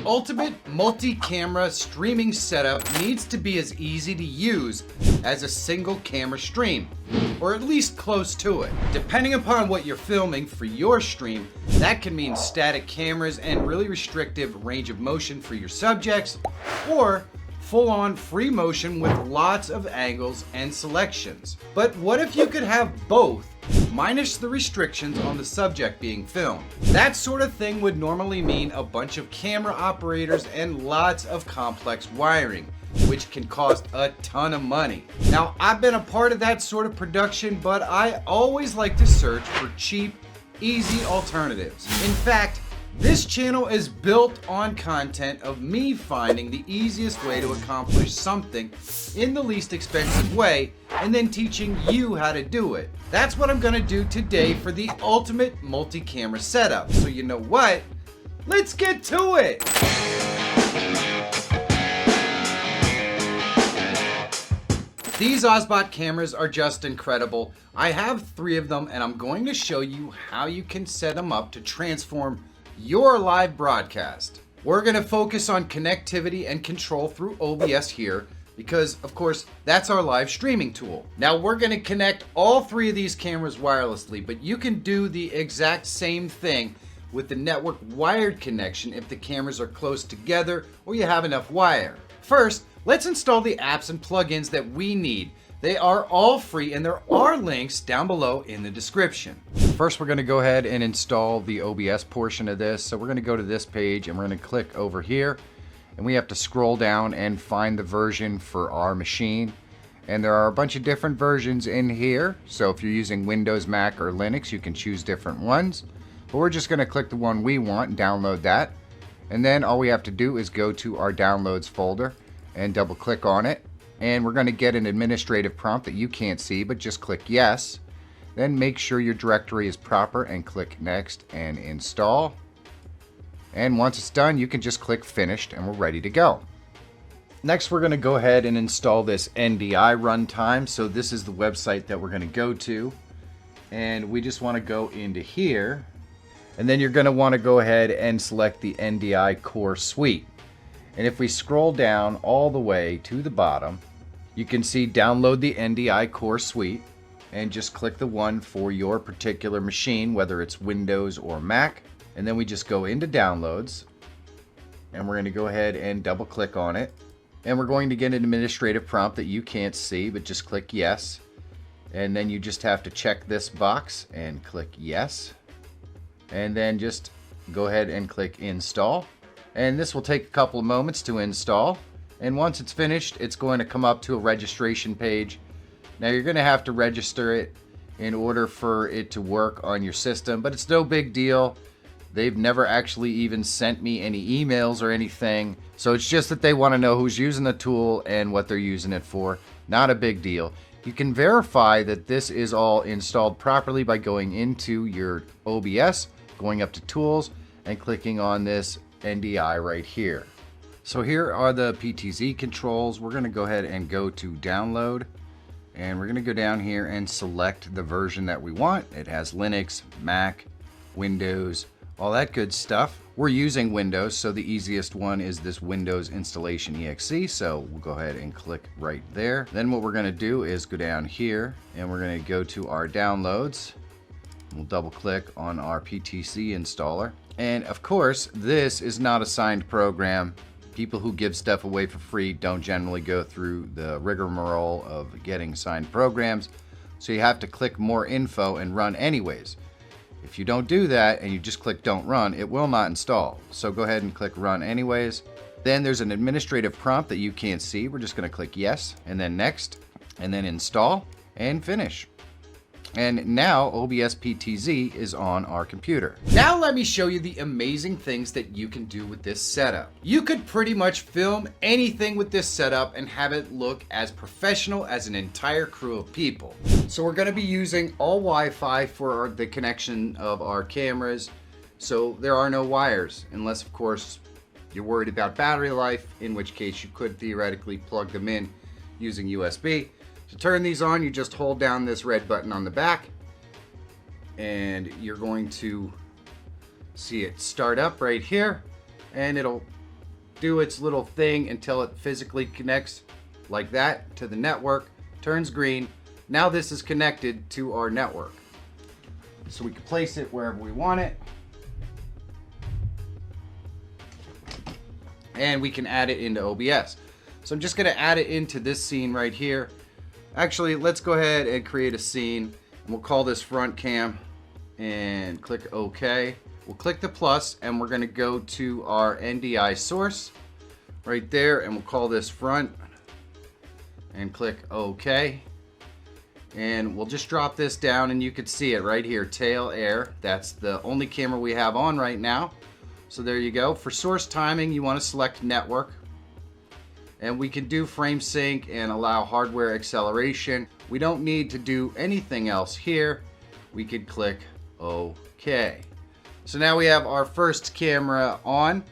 ultimate multi-camera streaming setup needs to be as easy to use as a single camera stream, or at least close to it. Depending upon what you're filming for your stream, that can mean static cameras and really restrictive range of motion for your subjects, or full-on free motion with lots of angles and selections. But what if you could have both, minus the restrictions on the subject being filmed? That sort of thing would normally mean a bunch of camera operators and lots of complex wiring, which can cost a ton of money. Now, I've been a part of that sort of production, but I always like to search for cheap, easy alternatives. In fact, this channel is built on content of me finding the easiest way to accomplish something in the least expensive way and then teaching you how to do it. That's what I'm gonna do today for the ultimate multi-camera setup. So you know what? Let's get to it! These OBSBOT cameras are just incredible. I have 3 of them and I'm going to show you how you can set them up to transform your live broadcast. We're going to focus on connectivity and control through OBS here because, of course, that's our live streaming tool. Now, we're going to connect all 3 of these cameras wirelessly, but you can do the exact same thing with the network wired connection if the cameras are close together or you have enough wire. First, let's install the apps and plugins that we need. They are all free and there are links down below in the description. First, we're going to go ahead and install the OBS portion of this. So we're going to go to this page and we're going to click over here and we have to scroll down and find the version for our machine. And there are a bunch of different versions in here. So if you're using Windows, Mac, or Linux, you can choose different ones. But we're just going to click the one we want and download that. And then all we have to do is go to our downloads folder and double click on it. And we're going to get an administrative prompt that you can't see, but just click yes. Then make sure your directory is proper and click next and install. And once it's done, you can just click finished and we're ready to go. Next, we're going to go ahead and install this NDI runtime. So this is the website that we're going to go to. And we just want to go into here. And then you're going to want to go ahead and select the NDI core suite. And if we scroll down all the way to the bottom, you can see download the NDI core suite and just click the one for your particular machine, whether it's Windows or Mac. And then we just go into downloads and we're going to go ahead and double click on it. And we're going to get an administrative prompt that you can't see, but just click yes. And then you just have to check this box and click yes. And then just go ahead and click install. And this will take a couple of moments to install. And once it's finished, it's going to come up to a registration page. Now you're going to have to register it in order for it to work on your system, but it's no big deal. They've never actually even sent me any emails or anything. So it's just that they want to know who's using the tool and what they're using it for. Not a big deal. You can verify that this is all installed properly by going into your OBS, going up to tools, and clicking on this NDI right here. So here are the PTZ controls. We're going to go ahead and go to download and we're going to go down here and select the version that we want. It has Linux, Mac, Windows, all that good stuff. We're using Windows, so the easiest one is this Windows installation exe. So we'll go ahead and click right there. Then what we're going to do is go down here and we're going to go to our downloads. We'll double click on our PTZ installer. And of course, this is not a signed program. People who give stuff away for free don't generally go through the rigmarole of getting signed programs. So you have to click more info and run anyways. If you don't do that and you just click don't run, it will not install. So go ahead and click run anyways. Then there's an administrative prompt that you can't see. We're just going to click yes and then next and then install and finish. And now OBS PTZ is on our computer. Now let me show you the amazing things that you can do with this setup. You could pretty much film anything with this setup and have it look as professional as an entire crew of people. So we're going to be using all Wi-Fi for the connection of our cameras. So there are no wires, unless of course you're worried about battery life, in which case you could theoretically plug them in using USB. To turn these on, you just hold down this red button on the back and you're going to see it start up right here and it'll do its little thing until it physically connects like that to the network, turns green. Now this is connected to our network. So we can place it wherever we want it. And we can add it into OBS. So I'm just going to add it into this scene right here. Actually, let's go ahead and create a scene. And we'll call this front cam and click OK. We'll click the plus and we're going to go to our NDI source right there, and we'll call this front and click OK. And we'll just drop this down and you can see it right here, Tail Air. That's the only camera we have on right now. So there you go. For source timing, you want to select network. And we can do frame sync and allow hardware acceleration. We don't need to do anything else here. We could click OK. So now we have our first camera on.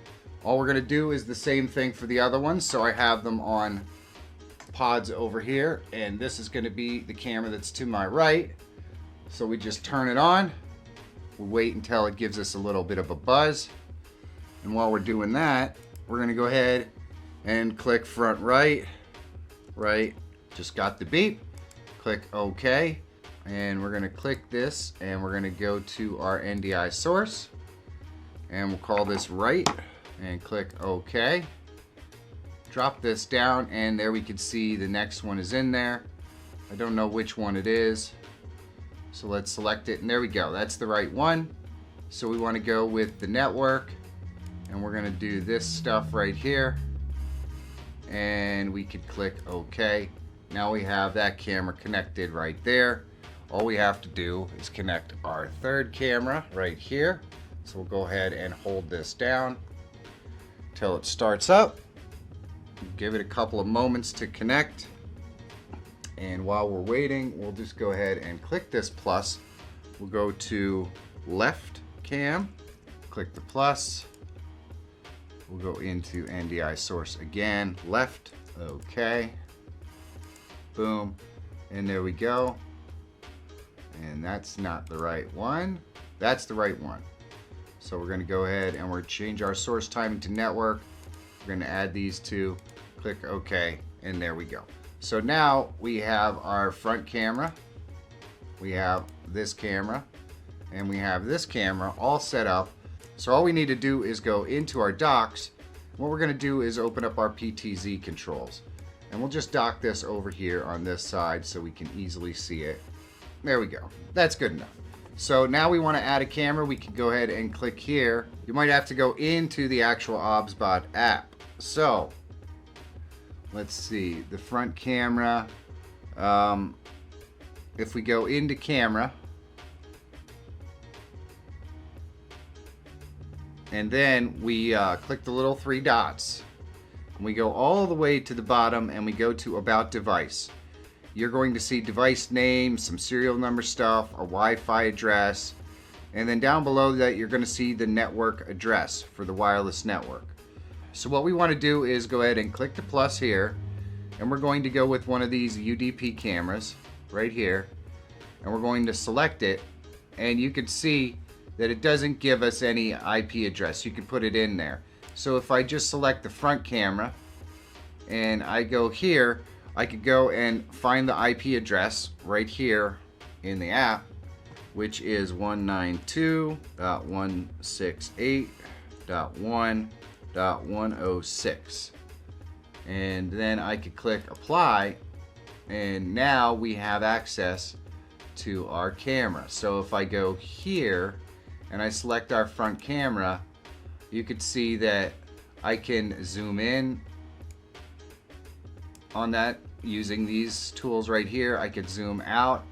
All we're going to do is the same thing for the other ones. So I have them on pods over here, and this is going to be the camera that's to my right. So we just turn it on. We wait until it gives us a little bit of a buzz. And while we're doing that, we're going to go ahead and click front right. Just got the beep. Click OK. And we're going to click this and we're going to go to our NDI source. And we'll call this right and click OK. Drop this down and there we can see the next one is in there. I don't know which one it is. So let's select it and there we go. That's the right one. So we want to go with the network and we're going to do this stuff right here. And we could click OK. Now we have that camera connected right there. All we have to do is connect our third camera right here. So we'll go ahead and hold this down until it starts up. Give it a couple of moments to connect. And while we're waiting, we'll just go ahead and click this plus. We'll go to left cam, click the plus. We'll go into NDI source again, left, okay. Boom, and there we go. And that's not the right one. That's the right one. So we're going to go ahead and we're change our source timing to network. We're going to add these two, click OK, and there we go. So now we have our front camera, we have this camera, and we have this camera all set up. So all we need to do is go into our docks. What we're going to do is open up our PTZ controls. And we'll just dock this over here on this side so we can easily see it. There we go. That's good enough. So now we want to add a camera. We can go ahead and click here. You might have to go into the actual OBSBOT app. So let's see, the front camera. If we go into camera, and then we click the little three dots, and we go all the way to the bottom and we go to About Device. You're going to see device name, some serial number stuff, a Wi-Fi address, and then down below that you're going to see the network address for the wireless network. So what we want to do is go ahead and click the plus here, and we're going to go with one of these UDP cameras right here, and we're going to select it, and you can see that it doesn't give us any IP address. You can put it in there. So if I just select the front camera and I go here, I could go and find the IP address right here in the app, which is 192.168.1.106. And then I could click apply, and now we have access to our camera. So if I go here and I select our front camera, you could see that I can zoom in on that using these tools right here. I could zoom out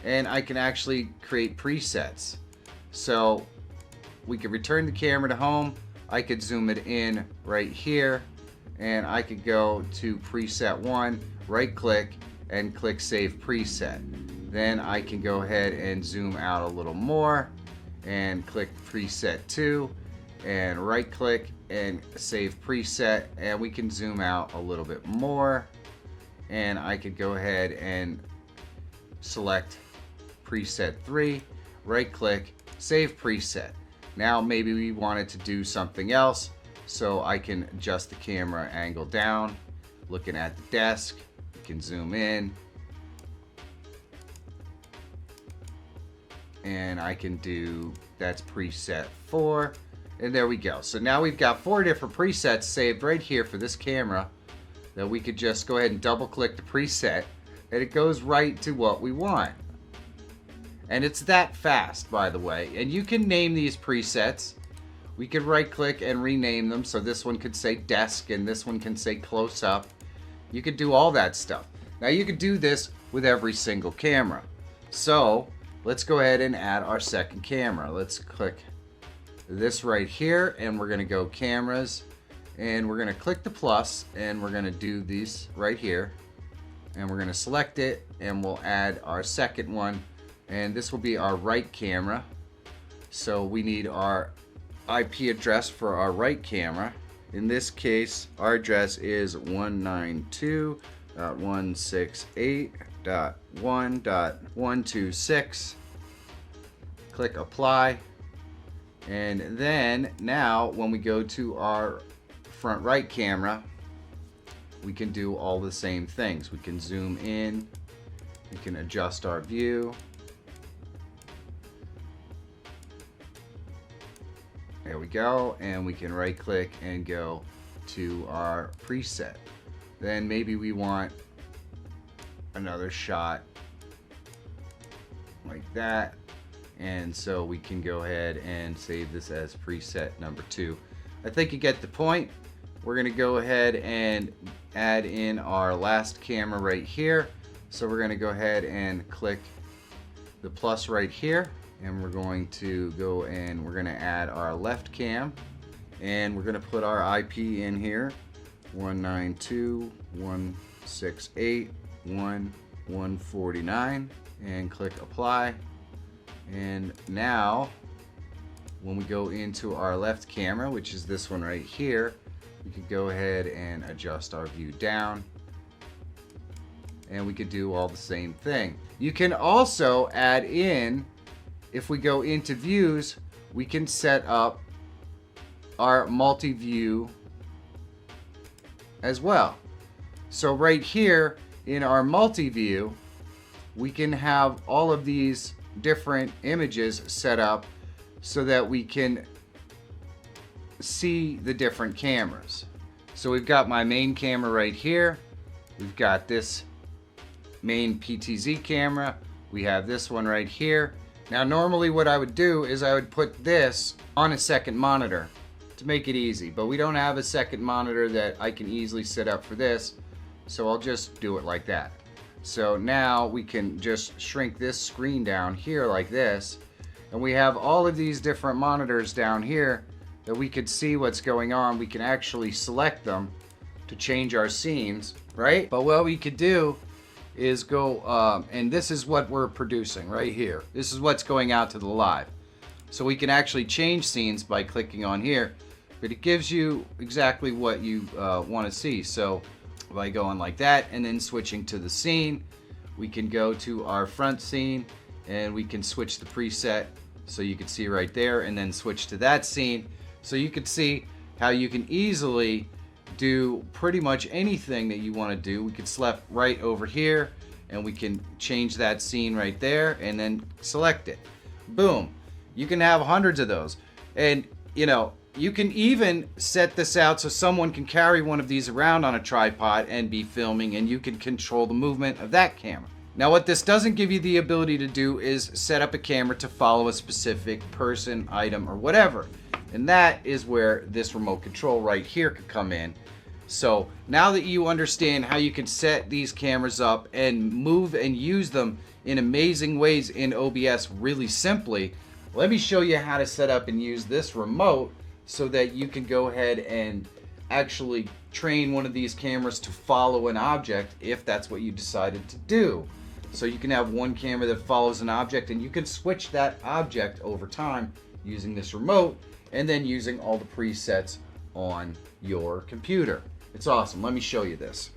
and I can actually create presets. So we could return the camera to home. I could zoom it in right here and I could go to preset 1, right click and click save preset. Then I can go ahead and zoom out a little more and click preset 2 and right click and save preset, and we can zoom out a little bit more, and I could go ahead and select preset 3, right click, save preset. Now maybe we wanted to do something else. So I can adjust the camera angle down, looking at the desk. You can zoom in. And I can do, that's preset 4. And there we go. So now we've got 4 different presets saved right here for this camera that we could just go ahead and double click the preset and it goes right to what we want. And it's that fast, by the way. And you can name these presets. We could right click and rename them. So this one could say desk and this one can say close up. You could do all that stuff. Now you could do this with every single camera. So let's go ahead and add our second camera. Let's click this right here and we're going to go cameras and we're going to click the plus and we're going to do these right here and we're going to select it and we'll add our second one, and this will be our right camera. So we need our IP address for our right camera. In this case our address is 192.168.1.126. click apply. And then now when we go to our front right camera, we can do all the same things. We can zoom in, we can adjust our view. There we go, and we can right click and go to our preset. Then maybe we want another shot like that. And so we can go ahead and save this as preset number 2. I think you get the point. We're going to go ahead and add in our last camera right here. So we're going to go ahead and click the plus right here. And we're going to go and we're going to add our left cam. And we're going to put our IP in here. 192.168.1.149. And click apply. And now when we go into our left camera, which is this one right here, we could go ahead and adjust our view down and we could do all the same thing. You can also add in, if we go into views, we can set up our multi-view as well. So right here in our multi-view, we can have all of these different images set up so that we can see the different cameras. So we've got my main camera right here. We've got this main PTZ camera. We have this one right here. Now normally what I would do is I would put this on a second monitor to make it easy, but we don't have a second monitor that I can easily set up for this, so I'll just do it like that. So now we can just shrink this screen down here like this, and we have all of these different monitors down here that we could see what's going on. We can actually select them to change our scenes, right? But what we could do is go, and this is what we're producing right here. This is what's going out to the live. So we can actually change scenes by clicking on here, but it gives you exactly what you want to see. So by going like that and then switching to the scene, we can go to our front scene and we can switch the preset so you can see right there, and then switch to that scene so you can see how you can easily do pretty much anything that you want to do. We can select right over here and we can change that scene right there and then select it. Boom. You can have hundreds of those, and you know, you can even set this out so someone can carry one of these around on a tripod and be filming, and you can control the movement of that camera. Now what this doesn't give you the ability to do is set up a camera to follow a specific person, item, or whatever. And that is where this remote control right here could come in. So now that you understand how you can set these cameras up and move and use them in amazing ways in OBS really simply, let me show you how to set up and use this remote so that you can go ahead and actually train one of these cameras to follow an object if that's what you decided to do. So you can have one camera that follows an object, and you can switch that object over time using this remote and then using all the presets on your computer. It's awesome. Let me show you this.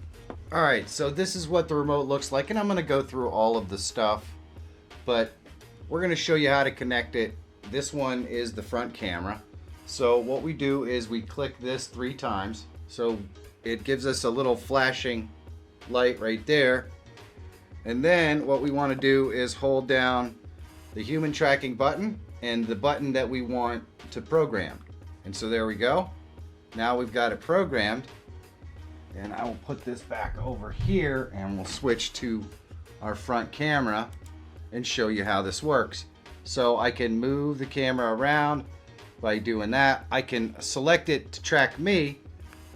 All right, so this is what the remote looks like, and I'm going to go through all of the stuff, but we're going to show you how to connect it. This one is the front camera. So what we do is we click this 3 times. So it gives us a little flashing light right there. And then what we want to do is hold down the human tracking button and the button that we want to program. And so there we go. Now we've got it programmed. And I will put this back over here and we'll switch to our front camera and show you how this works. So I can move the camera around by doing that. I can select it to track me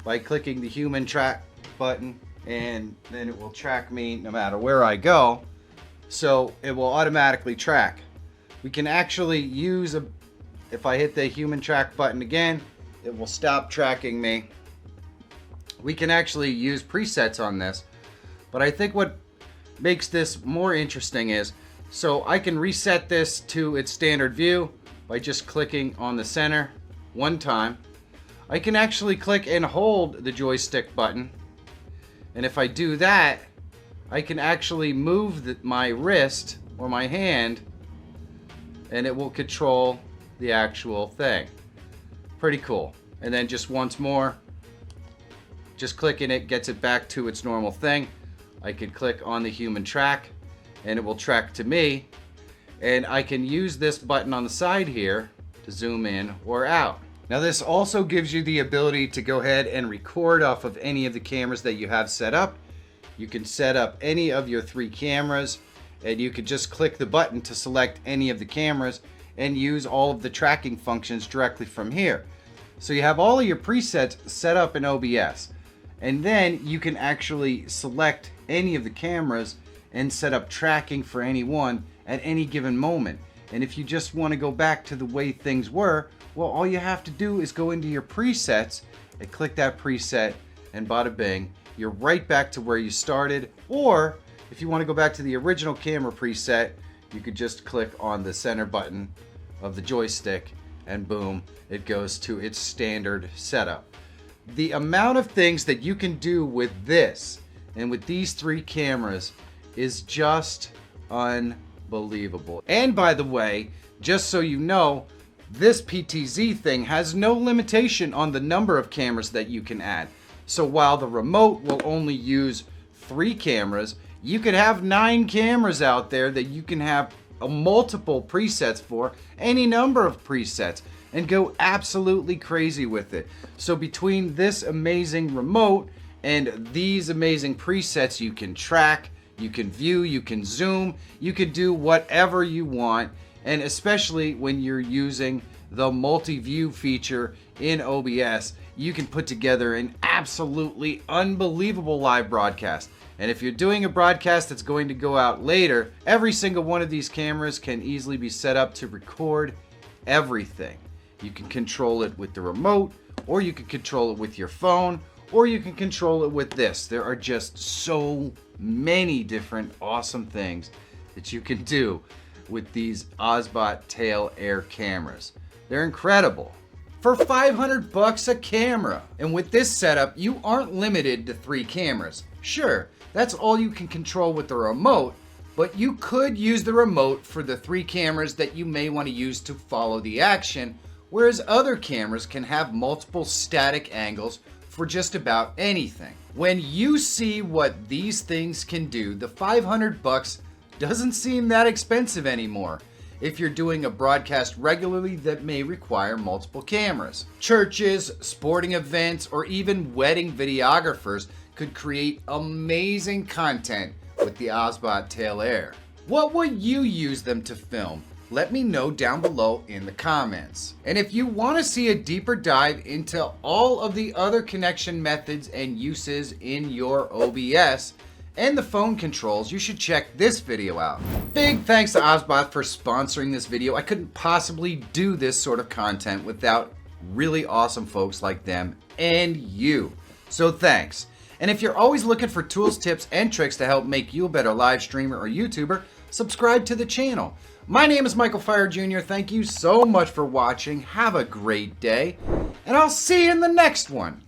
by clicking the human track button, and then it will track me no matter where I go. So it will automatically track. We can actually use if I hit the human track button again, it will stop tracking me. We can actually use presets on this, but I think what makes this more interesting is, so I can reset this to its standard view by just clicking on the center 1 time. I can actually click and hold the joystick button, and if I do that, I can actually move my wrist or my hand, and it will control the actual thing. Pretty cool. And then just once more, just clicking it gets it back to its normal thing. I can click on the human track and it will track to me. And I can use this button on the side here to zoom in or out. Now this also gives you the ability to go ahead and record off of any of the cameras that you have set up. You can set up any of your 3 cameras, and you could just click the button to select any of the cameras and use all of the tracking functions directly from here. So you have all of your presets set up in OBS, and then you can actually select any of the cameras and set up tracking for any one at any given moment. And if you just want to go back to the way things were, well, all you have to do is go into your presets and click that preset, and bada bing, you're right back to where you started. Or if you want to go back to the original camera preset, you could just click on the center button of the joystick and boom, it goes to its standard setup. The amount of things that you can do with this and with these 3 cameras is just unbelievable. And by the way, just so you know, this PTZ thing has no limitation on the number of cameras that you can add. So while the remote will only use 3 cameras, you could have 9 cameras out there that you can have multiple presets for, any number of presets, and go absolutely crazy with it. So between this amazing remote and these amazing presets, you can track, you can view, you can zoom, you can do whatever you want. And especially when you're using the multi-view feature in OBS, you can put together an absolutely unbelievable live broadcast. And if you're doing a broadcast that's going to go out later, every single one of these cameras can easily be set up to record everything. You can control it with the remote, or you can control it with your phone, or you can control it with this. There are just so many different awesome things that you can do with these OBSBOT Tail Air cameras. They're incredible. For $500 a camera. And with this setup, you aren't limited to 3 cameras. Sure, that's all you can control with the remote, but you could use the remote for the 3 cameras that you may want to use to follow the action, whereas other cameras can have multiple static angles for just about anything. When you see what these things can do, the $500 doesn't seem that expensive anymore if you're doing a broadcast regularly that may require multiple cameras. Churches, sporting events, or even wedding videographers could create amazing content with the OBSBOT Tail Air. What would you use them to film? Let me know down below in the comments. And if you want to see a deeper dive into all of the other connection methods and uses in your OBS and the phone controls, you should check this video out. Big thanks to OBSBOT for sponsoring this video. I couldn't possibly do this sort of content without really awesome folks like them and you. So thanks. And if you're always looking for tools, tips, and tricks to help make you a better live streamer or YouTuber, subscribe to the channel. My name is Michael Feyrer Jr. Thank you so much for watching. Have a great day, and I'll see you in the next one.